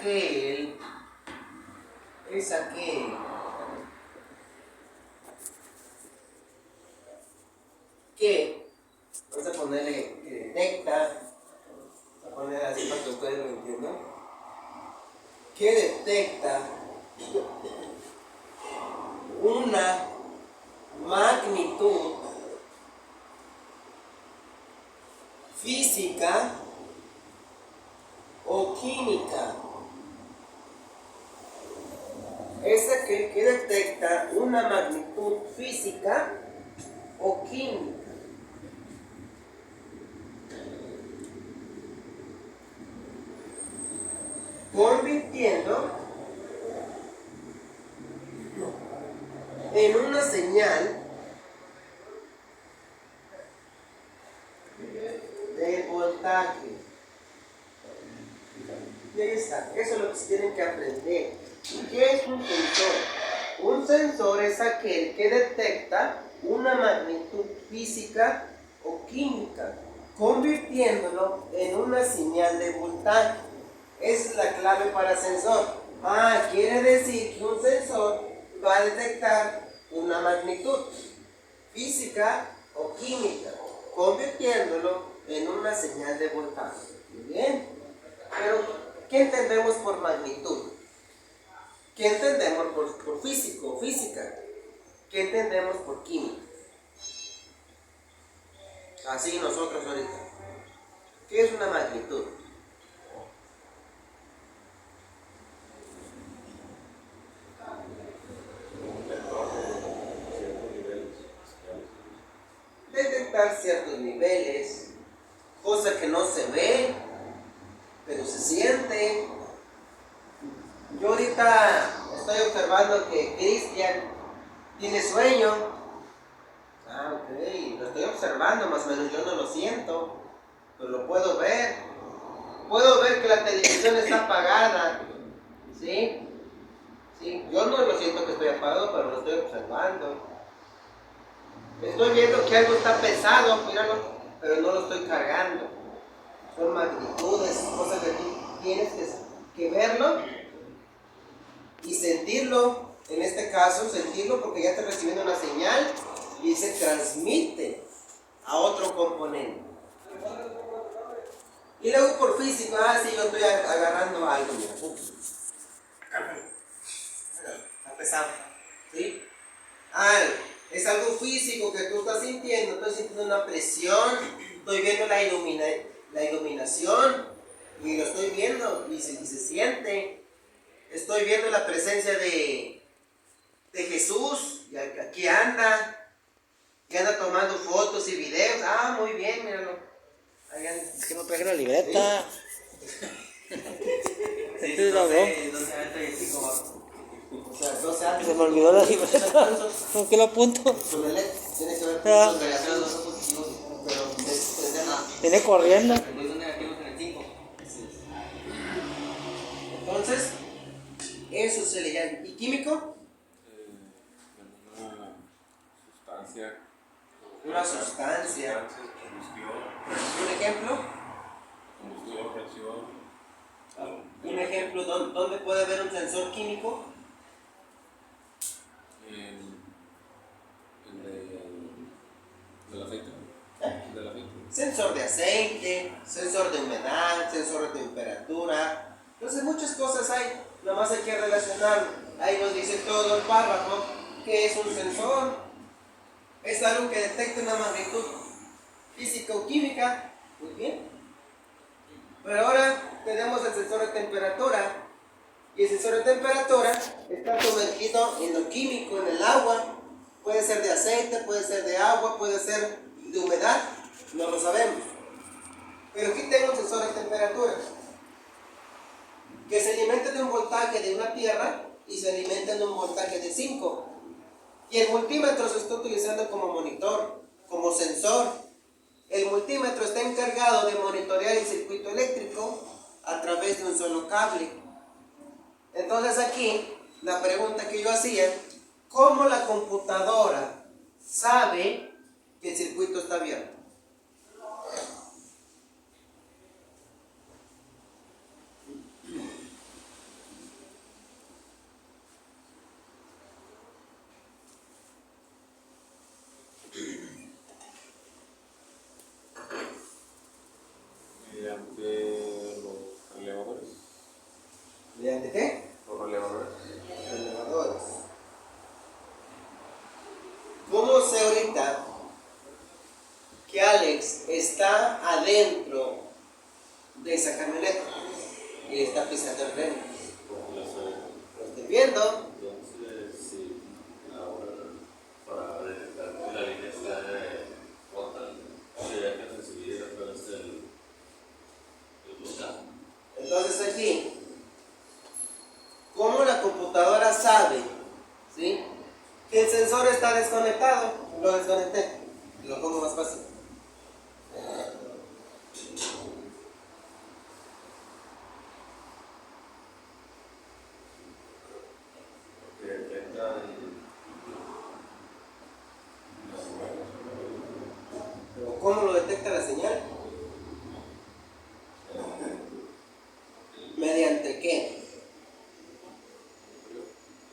aquel que, vamos a ponerle que detecta, vamos a poner así para que ustedes lo entiendan, que detecta una magnitud física o química. Es aquel que detecta una magnitud física o química. Convirtiendo en una señal de voltaje. Y ahí está, eso es lo que se tienen que aprender. ¿Qué es un sensor? Un sensor es aquel que detecta una magnitud física o química, convirtiéndolo en una señal de voltaje. Esa es la clave para sensor. Quiere decir que un sensor va a detectar una magnitud física o química, convirtiéndolo en una señal de voltaje. Muy bien. Pero, ¿qué entendemos por magnitud? ¿Qué entendemos por físico o física? ¿Qué entendemos por química? Así nosotros ahorita. ¿Qué es una magnitud? Detectar ciertos niveles, cosa que no se ve, pero se siente. Yo ahorita estoy observando que Cristian tiene sueño. Ok, lo estoy observando, más o menos yo no lo siento, pero lo puedo ver. Puedo ver que la televisión está apagada. ¿Sí? Sí, yo no lo siento que estoy apagado, pero lo estoy observando. Estoy viendo que algo está pesado, míralo, pero no lo estoy cargando. Son magnitudes, cosas que tú tienes que verlo y sentirlo. En este caso, sentirlo porque ya está recibiendo una señal y se transmite a otro componente. Y luego por físico, sí, yo estoy agarrando algo, mira. Está pesado, ¿sí? Es algo físico que tú estás sintiendo, estoy sintiendo una presión, estoy viendo la iluminación y lo estoy viendo y se siente. Estoy viendo la presencia de Jesús, y aquí anda, y anda tomando fotos y videos. Muy bien, míralo. Es que no traje la libreta. Sí, 12 alto y 5 bajo. O sea, 12 alto. Se me olvidó la libreta. ¿Con qué lo apunto? Con el LED. Tiene que ver puntos negativos, no positivos. Pero Viene corriendo. Puntos negativos en el 5. Entonces, eso se le llama. ¿Y químico? Una sustancia. ¿Un ejemplo? Un ejemplo, ¿dónde puede haber un sensor químico? Del aceite. Sensor de aceite, sensor de humedad, sensor de temperatura. Entonces muchas cosas hay, nomás hay que relacionarlo. Ahí nos dice todo el párrafo que es un sensor. Es algo que detecta una magnitud física o química. Muy bien. Pero ahora tenemos el sensor de temperatura. Y el sensor de temperatura está sumergido en lo químico, en el agua. Puede ser de aceite, puede ser de agua, puede ser de humedad. No lo sabemos. Pero aquí tengo un sensor de temperatura que se alimenta de un voltaje de una tierra y se alimenta de un voltaje de 5. Y el multímetro se está utilizando como monitor, como sensor. El multímetro está encargado de monitorear el circuito eléctrico a través de un solo cable. Entonces aquí, la pregunta que yo hacía, ¿cómo la computadora sabe que el circuito está abierto? camioneta y le está pisando el freno. Porque lo estoy. Lo estoy viendo. Entonces, sí, ahora para detectar que la línea está rota, sí, hay que recibir a través del botón. Entonces aquí, ¿cómo la computadora sabe, ¿sí?, que el sensor está desconectado? Lo desconecté, lo pongo más fácil. Que detectan ¿Pero cómo lo detecta la señal? ¿Mediante qué?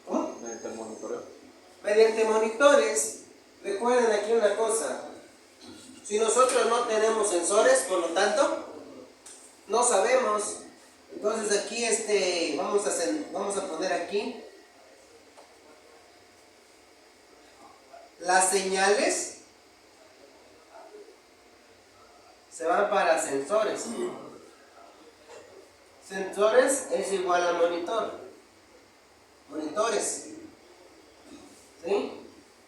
¿Cómo? mediante el monitoreo. Mediante monitores. Recuerden aquí una cosa. Si nosotros no tenemos sensores, por lo tanto, no sabemos. Entonces aquí vamos a poner aquí las señales se van para sensores. Sensores es igual a monitor. Monitores. ¿Sí?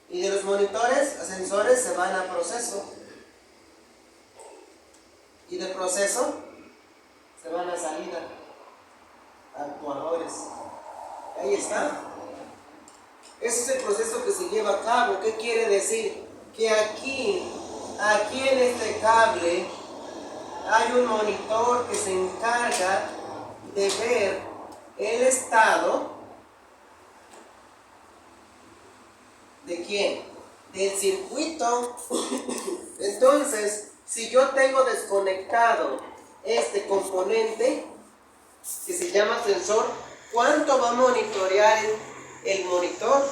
Y de los monitores a sensores se van a proceso. Y de proceso se van a salida. Actuadores. Ahí está. Ese es el proceso que se lleva a cabo. ¿Qué quiere decir? Que aquí en este cable hay un monitor que se encarga de ver el estado ¿de quién? Del circuito. Entonces, si yo tengo desconectado este componente que se llama sensor, ¿cuánto va a monitorear el monitor?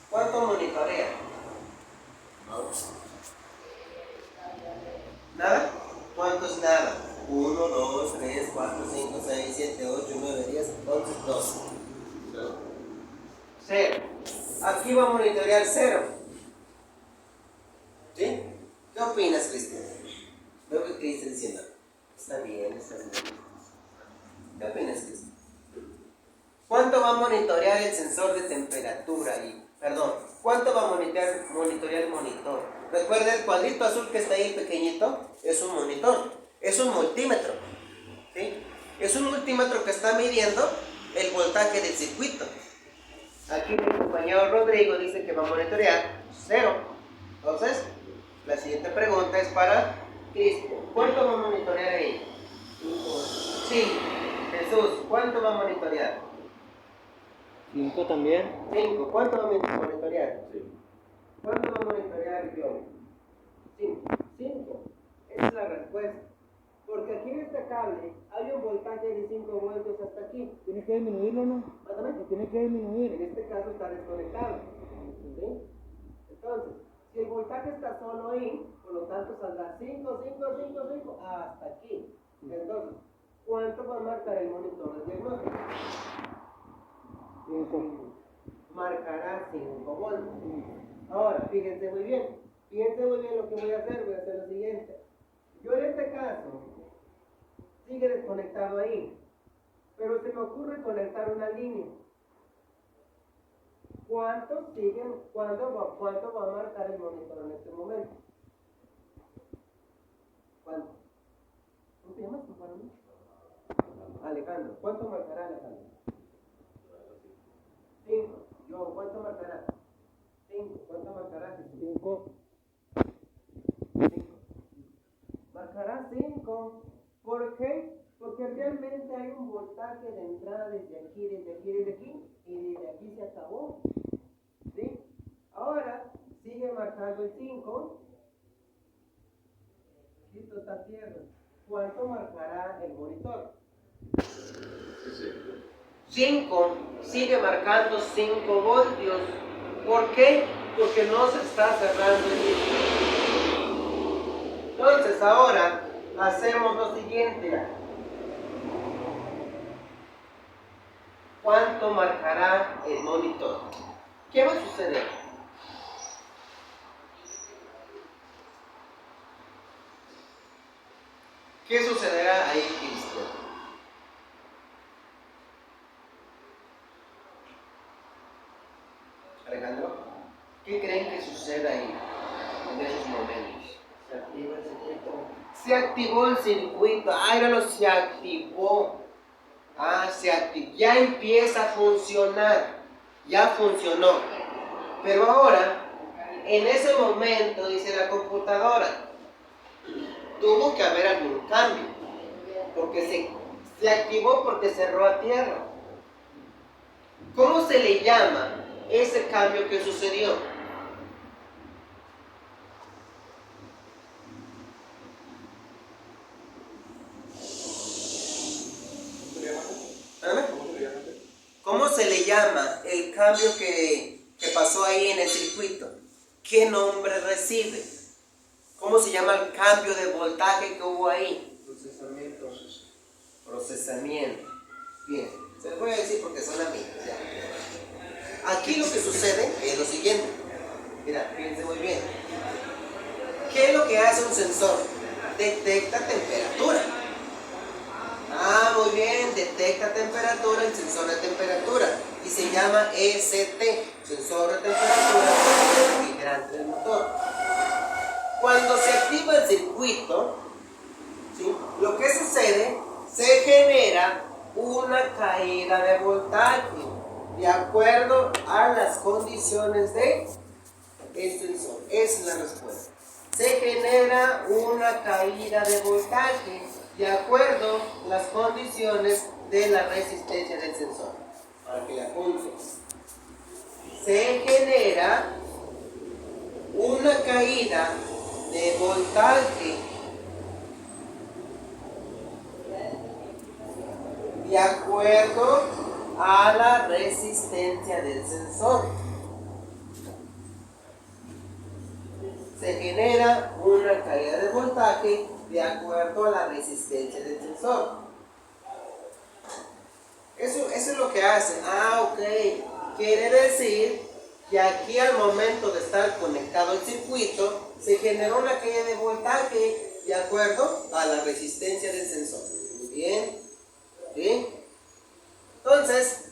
¿Cuánto monitorea? ¿Nada? ¿Cuánto es nada? 1, 2, 3, 4, 5, 6, 7, 8, 9, 10, 11, 12. Cero. Aquí va a monitorear 0. ¿Sí? ¿Qué opinas, Cristian? Veo que Cristian diciendo, está bien, está bien. ¿Qué opinas, Cristian? ¿Cuánto va a monitorear el sensor de temperatura? ¿Cuánto va a monitorear el monitor? Recuerda el cuadrito azul que está ahí pequeñito, es un monitor, es un multímetro. ¿Sí? Es un multímetro que está midiendo el voltaje del circuito. Aquí mi compañero Rodrigo dice que va a monitorear 0. Entonces, la siguiente pregunta es para Cristian. ¿Cuánto va a monitorear ahí? Sí. Jesús, ¿cuánto va a monitorear? 5 también. 5. ¿Cuánto va a monitorear? ¿Cuánto va a monitorear John? 5. 5. Esa es la respuesta. Porque aquí en este cable hay un voltaje de 5 voltios hasta aquí. Tienes que disminuirlo, ¿no? Mándame. Tienes que disminuir. En este caso está desconectado. ¿Sí? Entonces, si el voltaje está solo ahí, por lo tanto saldrá 5, 5, 5, 5 hasta aquí. Entonces, ¿cuánto va a marcar el monitor de diagnóstico? 5. Marcará 5 voltios. Ahora, fíjense muy bien. Fíjense muy bien lo que voy a hacer. Voy a hacer lo siguiente. Yo en este caso, sigue desconectado ahí. Pero se me ocurre conectar una línea. ¿Cuánto va a marcar el monitor en este momento? ¿Cuánto? ¿Cómo te llamas, compañero? Alejandro. ¿Cuánto marcará Alejandro? 5. Yo, ¿cuánto marcará? 5. ¿Cuánto marcará? 5. 5. Marcará 5. ¿Por qué? Porque realmente hay un voltaje de entrada desde aquí, desde aquí, desde aquí, y desde aquí se acabó. ¿Sí? Ahora sigue marcando el 5. Listo, está tierra. ¿Cuánto marcará el monitor? 5. Sigue marcando 5 voltios. ¿Por qué? Porque no se está cerrando el circuito. Entonces ahora hacemos lo siguiente. ¿Cuánto marcará el monitor? ¿Qué va a suceder? ¿Qué sucederá ahí, Cristian? Alejandro, ¿qué creen que suceda ahí en esos momentos? Se activa el circuito. Se activó el circuito, no se activó. Ya empieza a funcionar, ya funcionó. Pero ahora, en ese momento, dice la computadora, tuvo que haber algún cambio, porque se activó porque cerró a tierra. ¿Cómo se le llama ese cambio que sucedió? ¿Cómo se le llama el cambio que pasó ahí en el circuito? ¿Qué nombre recibe? ¿Cómo se llama el cambio de voltaje que hubo ahí? Procesamiento. Procesamiento. Bien, se los voy a decir porque son amigos. Ya. Aquí lo que sucede es lo siguiente. Mira, fíjense muy bien. ¿Qué es lo que hace un sensor? Detecta temperatura. Muy bien, detecta temperatura, el sensor de temperatura, y se llama ECT, sensor de temperatura refrigerante del motor. Cuando se activa el circuito, ¿sí?, lo que sucede, se genera una caída de voltaje de acuerdo a las condiciones del sensor. Esa es la respuesta. Se genera una caída de voltaje de acuerdo a las condiciones de la resistencia del sensor. Para que la apunten. Se genera una caída de voltaje de acuerdo a la resistencia del sensor. Se genera una caída de voltaje de acuerdo a la resistencia del sensor. Eso es lo que hace. Ok. Quiere decir que aquí al momento de estar conectado al circuito, se generó una caída de voltaje de acuerdo a la resistencia del sensor. Muy bien. ¿Sí? Entonces,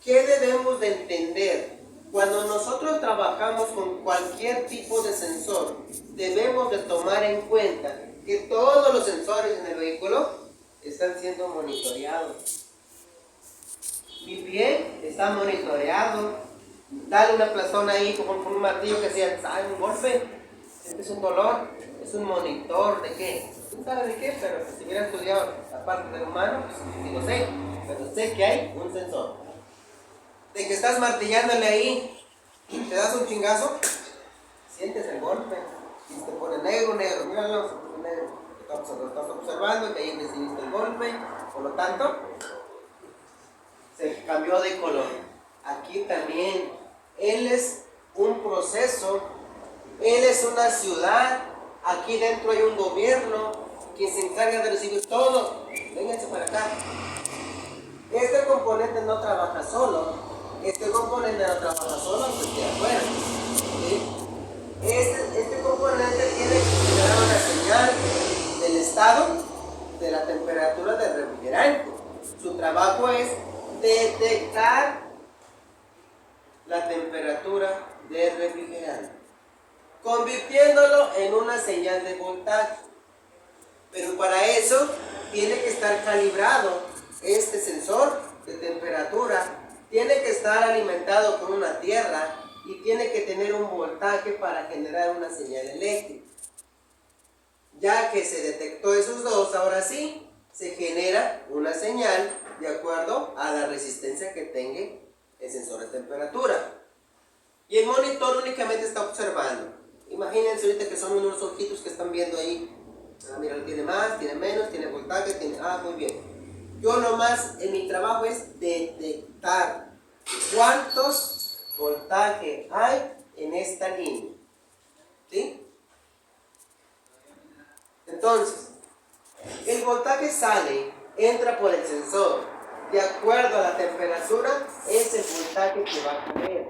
¿qué debemos de entender? Cuando nosotros trabajamos con cualquier tipo de sensor, debemos de tomar en cuenta que todos los sensores en el vehículo están siendo monitoreados. Mi pie está monitoreado. Dale una plazón ahí con un martillo que sea, ¿sabe? Un golpe. Este es un dolor. Es un monitor de qué. ¿Tú sabes de qué? Pero si hubiera estudiado la parte del humano, pues sí lo sé. Pero sé que hay un sensor. De que estás martillándole ahí, te das un chingazo, sientes el golpe. Y te pone negro, míralo, se pone negro. Lo estás observando, que ahí recibiste el golpe. Por lo tanto, se cambió de color. Aquí también, él es un proceso, él es una ciudad, aquí dentro hay un gobierno que se encarga de recibir todo. Vénganse para acá. Este componente no trabaja solo. Este componente no trabaja solo, aunque esté afuera. ¿Sí? Este componente tiene que generar una señal del estado de la temperatura del refrigerante. Su trabajo es detectar la temperatura del refrigerante, convirtiéndolo en una señal de voltaje. Pero para eso tiene que estar calibrado este sensor de temperatura, tiene que estar alimentado con una tierra y tiene que tener un voltaje para generar una señal eléctrica. Ya que se detectó esos dos, ahora sí se genera una señal de acuerdo a la resistencia que tenga el sensor de temperatura. Y el monitor únicamente está observando. Imagínense ahorita que son unos ojitos que están viendo ahí. Mira, tiene más, tiene menos, tiene voltaje, tiene... muy bien. Yo nomás, en mi trabajo es detectar cuántos voltajes hay en esta línea. ¿Sí? Entonces, el voltaje sale, entra por el sensor. De acuerdo a la temperatura, es el voltaje que va a caer.